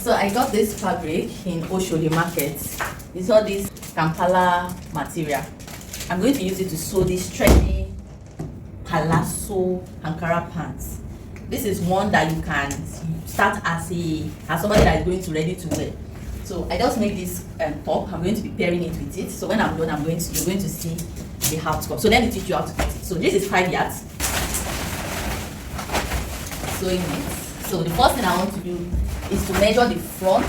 So I got this fabric in Oshodi market. It's all this Kampala material. I'm going to use it to sew this trendy Palazo Ankara pants. This is one that you can start as somebody that is going to ready to wear. So I just make this top. I'm going to be pairing it with it. So when I'm done, you're going to see the outcome. So let me teach you how to cut it. So this is 5 yards. Sewing it. So the first thing I want to do is to measure the front.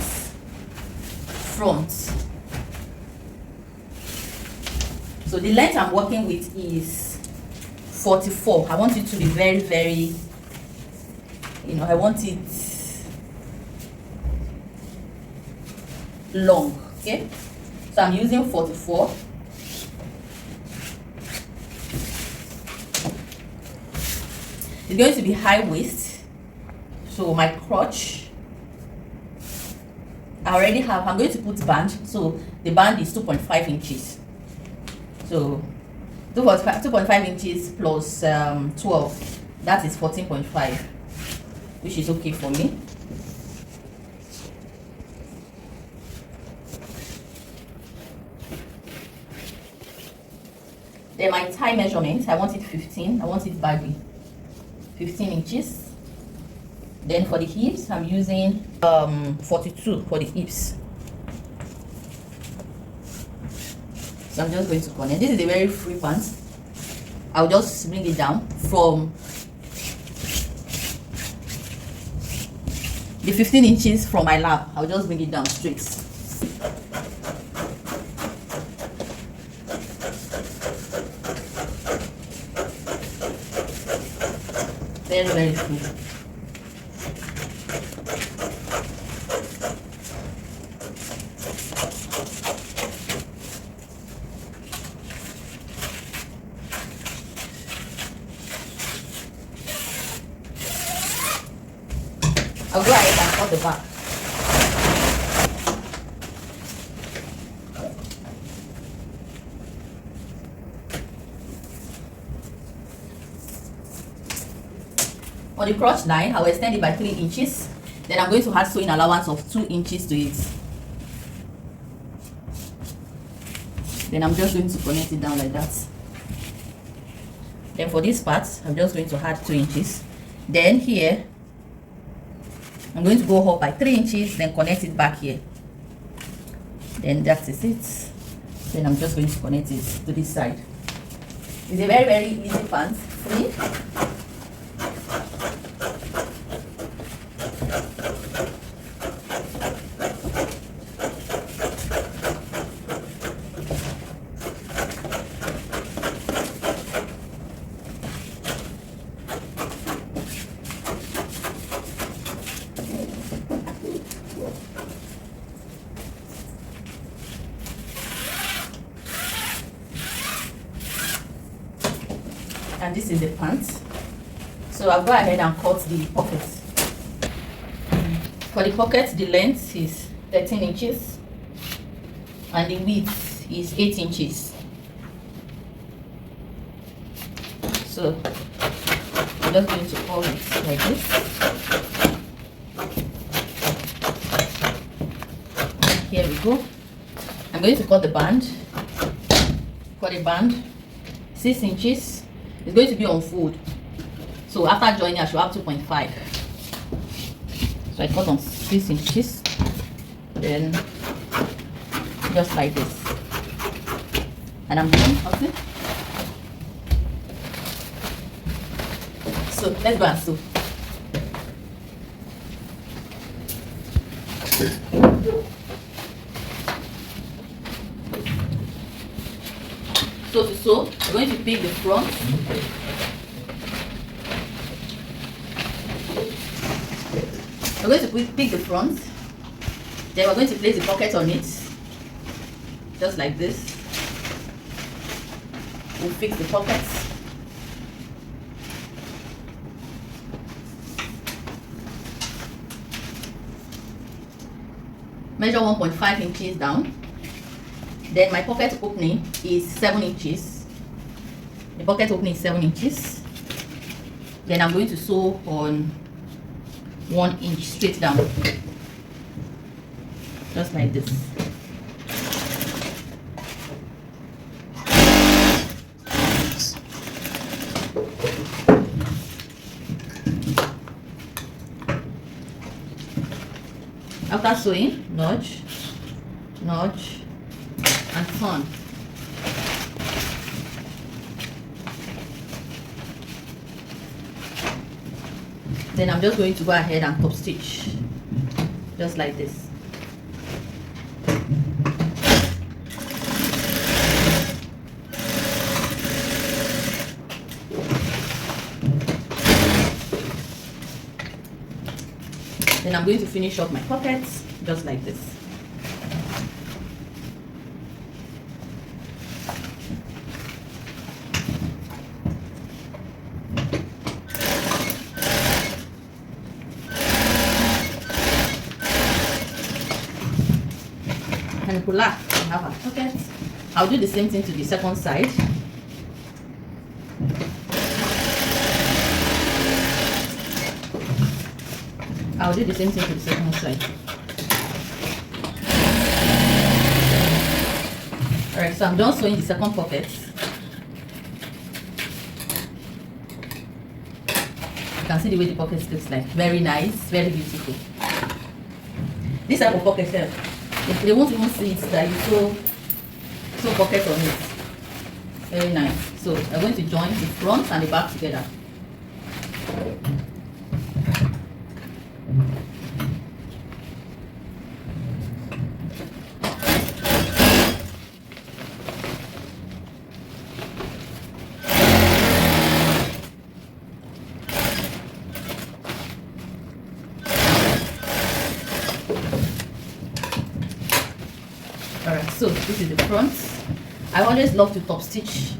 So the length I'm working with is 44. I want it to be very, very, I want it long. Okay, so I'm using 44. It's going to be high waist. So my crotch, I already have, I'm going to put band. So the band is 2.5 inches. So 2.5 inches plus 12, that is 14.5, which is okay for me. Then my thigh measurement, I want it 15. I want it baggy, 15 inches. Then for the hips, I'm using 42 for the hips. So I'm just going to connect. This is a very free pant. I'll just bring it down from the 15 inches from my lap. I'll just bring it down straight. Very, very free. I'll go ahead and cut the back. On the crotch line, I will extend it by 3 inches. Then I'm going to add sewing allowance of 2 inches to it. Then I'm just going to connect it down like that. Then for this part, I'm just going to add 2 inches. Then here, I'm going to go up by 3 inches, then connect it back here. Then that is it. Then I'm just going to connect it to this side. It's a very, very easy pant, free. And this is the pants. So I'll go ahead and cut the pockets. For the pocket, the length is 13 inches and the width is 8 inches. So I'm just going to fold it like this. Here we go. I'm going to cut the band. For the band, 6 inches. It's going to be on fold. So after joining, I should have 2.5. So I cut on 6 inches. Then just like this. And I'm done cutting. So let's go and sew. So to sew, we're going to pick the front. We're going to pick the front. Then we're going to place the pocket on it. Just like this. We'll fix the pockets. Measure 1.5 inches down. Then my pocket opening is 7 inches. The pocket opening is 7 inches. Then I'm going to sew on 1 inch straight down. just like this. After sewing, notch, notch, and turn. Then I'm just going to go ahead and top stitch, just like this. Then I'm going to finish off my pockets, just like this. And pull up, we have our pockets. I'll do the same thing to the second side. I'll do the same thing to the second side. Alright, so I'm done sewing the second pocket. You can see the way the pocket looks like. Very nice, very beautiful. This type of pocket here, they won't even see it that you sew pocket on it. Very nice. So I'm going to join the front and the back together. Alright, so this is the front. I always love to top stitch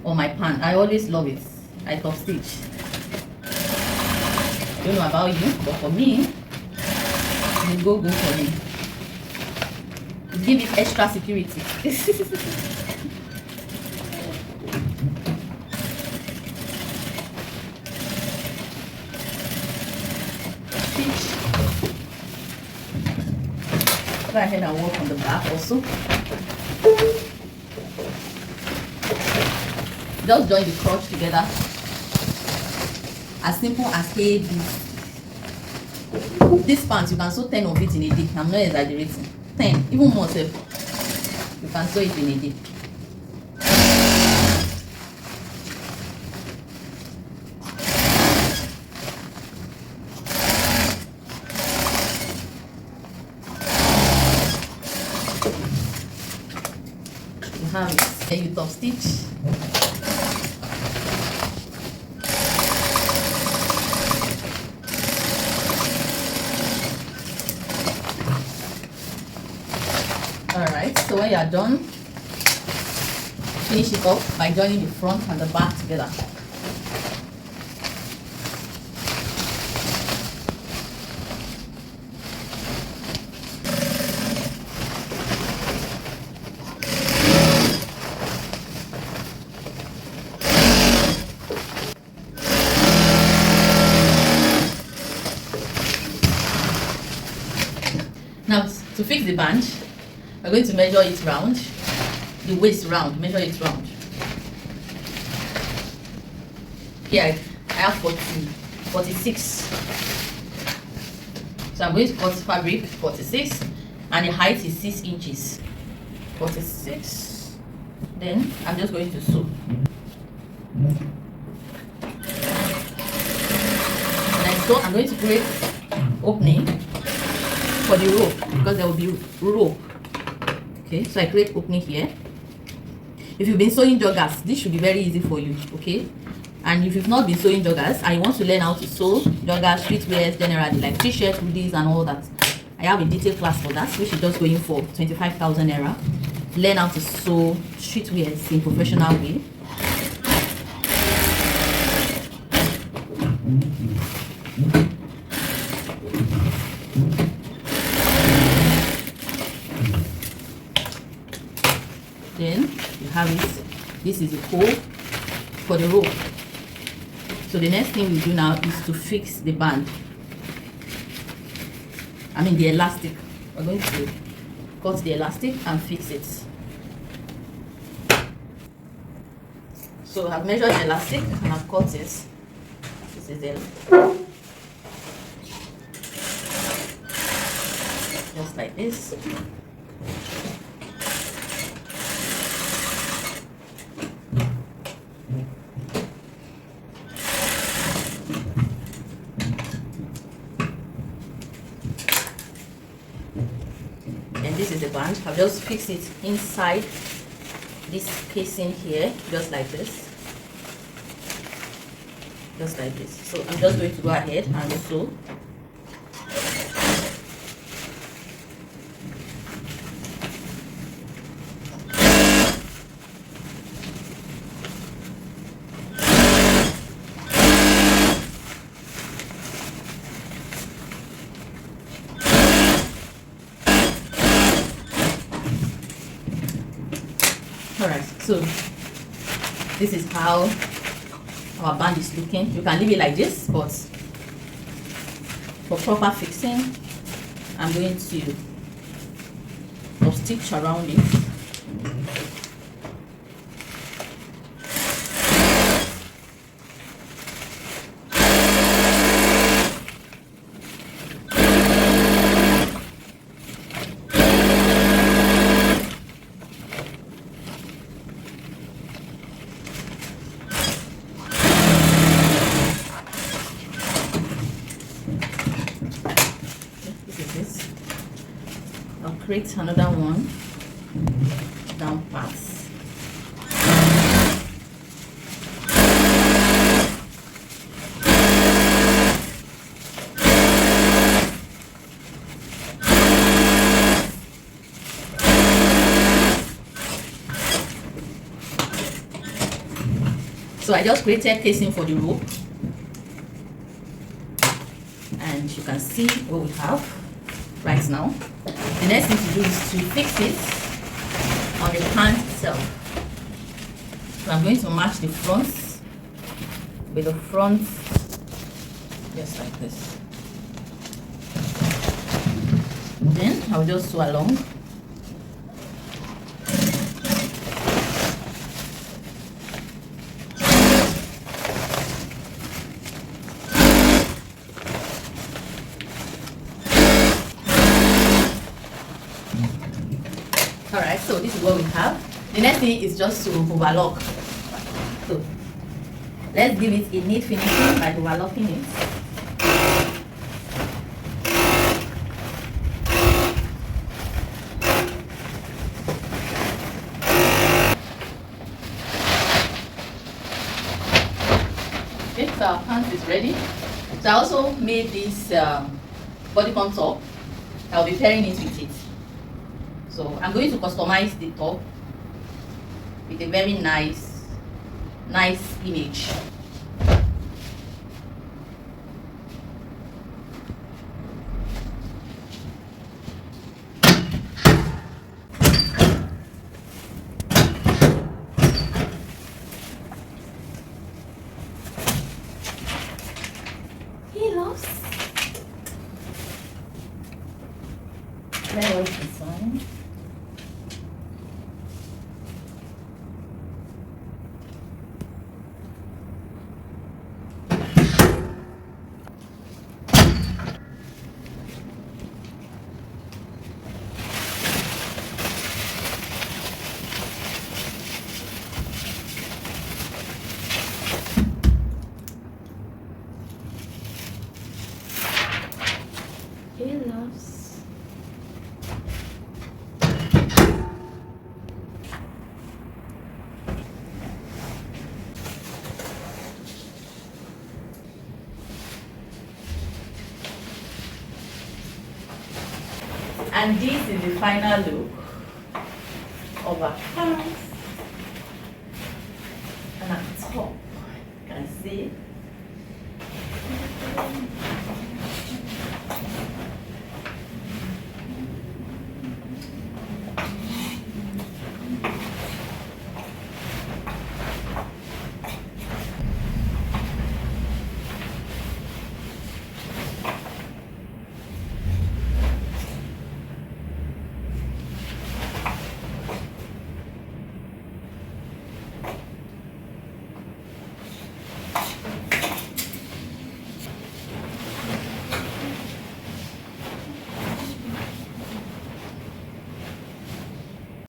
on my pant. I always love it. I top stitch. Don't know about you, but for me, it will go for me. Give it extra security. Go ahead and work on the back also. Just join the crotch together. As simple as KB. This pants, you can sew 10 of it in a day. I'm not exaggerating. 10, even more. You can sew it in a day. Have it. Then you top stitch. Alright, so when you are done, finish it off by joining the front and the back together. Now, to fix the band, we're going to measure it round, the waist round, measure it round. Here, I have 46. So I'm going to cut fabric 46, and the height is 6 inches. 46. Then I'm just going to sew. Like so, I'm going to create opening for the rope, because there will be rope. Okay, so I create opening here. If you've been sewing joggers, this should be very easy for you. Okay, and if you've not been sewing joggers and you want to learn how to sew joggers, streetwears generally, like t-shirts, hoodies and all that, I have a detailed class for that, which is just going for 25,000 naira. Learn how to sew streetwears in professional way. Then you have it. This is a hole for the rope. So the next thing we do now is to fix the band. I mean the elastic we're going to cut the elastic and fix it. So I've measured the elastic and I've cut it. This is it. Just like this. And this is the band. I've just fixed it inside this casing here, just like this. Just like this. So I'm just going to go ahead and sew. Alright, so this is how our band is looking. You can leave it like this, but for proper fixing, I'm going to stitch around it. I'll create another one down pass. So I just created casing for the rope, and you can see what we have right now. The next thing to do is to fix it on the pant itself. So I'm going to match the front with the front, just like this. Then I'll just sew along. Alright, so this is what we have. The next thing is just to overlock. So let's give it a neat finishing by overlocking it. Okay, so our pants is ready. So I also made this bodycon top. I'll be pairing it with it. So I'm going to customize the top with a very nice image. He loves very well designed. He loves. And this is the final look of our pants. And at the top, you can see